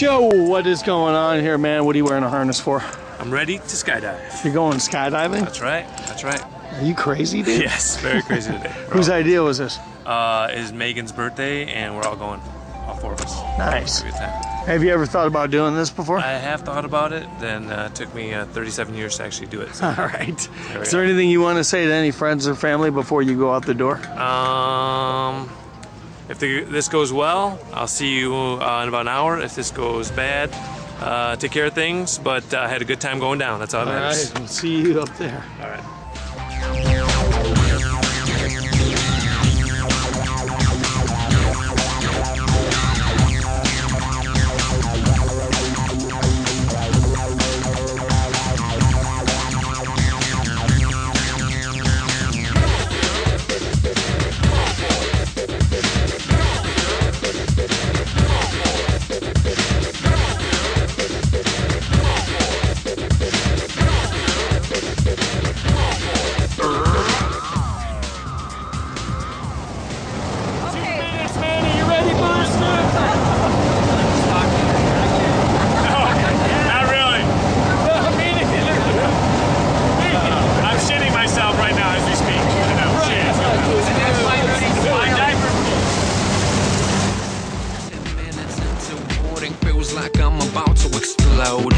Joe, what is going on here, man? What are you wearing a harness for? I'm ready to skydive. You're going skydiving? That's right. That's right. Are you crazy, dude? Yes, very crazy today. Whose idea was this? Is Megan's birthday, and we're all going. All four of us. Nice. Good time. Have you ever thought about doing this before? I have thought about it. Then it took me 37 years to actually do it. So. All right. Is there anything you want to say to any friends or family before you go out the door? If this goes well, I'll see you in about an hour. If this goes bad, take care of things. But I had a good time going down. That's all that matters. All right. We'll see you up there. All right. Feels like I'm about to explode.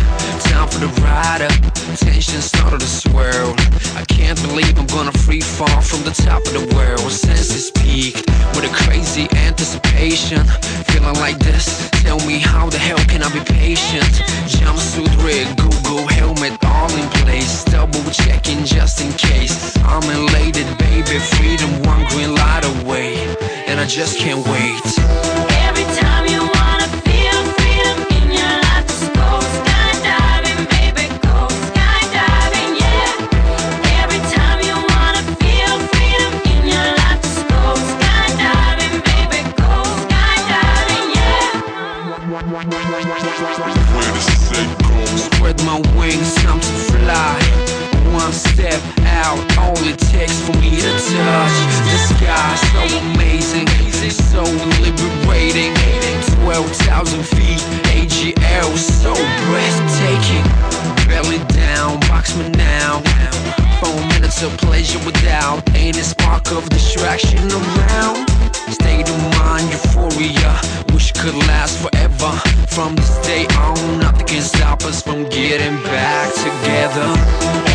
Time for the rider. Tension started to swirl. I can't believe I'm gonna free fall from the top of the world. Senses peaked with a crazy anticipation. Feeling like this, tell me how the hell can I be patient? Jumpsuit rig, Google helmet all in place. Double checking just in case. I'm elated, baby, freedom one green light away. And I just can't wait. Every time you wanna feel freedom in your life, just go skydiving, baby, go skydiving, yeah. Every time you wanna feel freedom in your life, just go skydiving, baby, go skydiving, yeah. Spread my wings, time to fly. One step out, all it takes for me to touch the sky. So amazing, so liberating. 12,000 feet, AGL, so breathtaking. Belly down, box me now. 4 minutes of pleasure without any spark of distraction around. State of mind, euphoria, wish could last forever. From this day on, nothing can stop us from getting back together.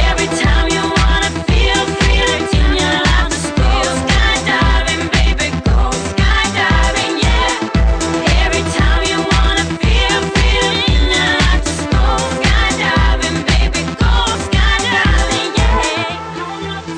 Every time you wanna feel freedom in your life, just go skydiving, baby, go skydiving, yeah. Every time you wanna feel freedom in your life, just go skydiving, baby, go skydiving, yeah. I love the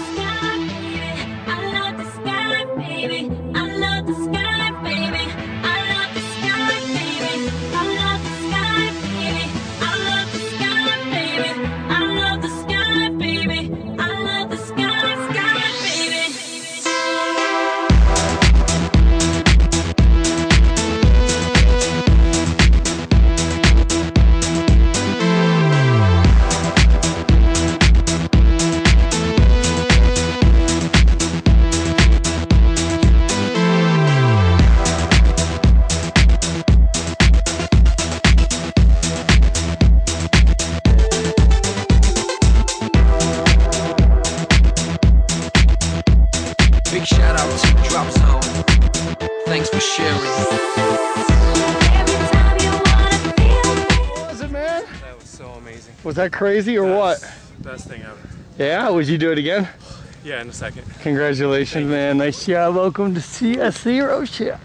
sky, baby. I love the sky, baby. I love the sky, baby. I love the sky, baby. I love the sky, baby. I love the sky, baby. I love the sky, sky, baby. Big shout out to Drop Zone. Thanks for sharing. Every time you wanna feel What was it, man? That was so amazing. Was that crazy or what? Best thing ever. Yeah? Would you do it again? Yeah, in a second. Congratulations, man. Nice job. Welcome to CSC Rochelle.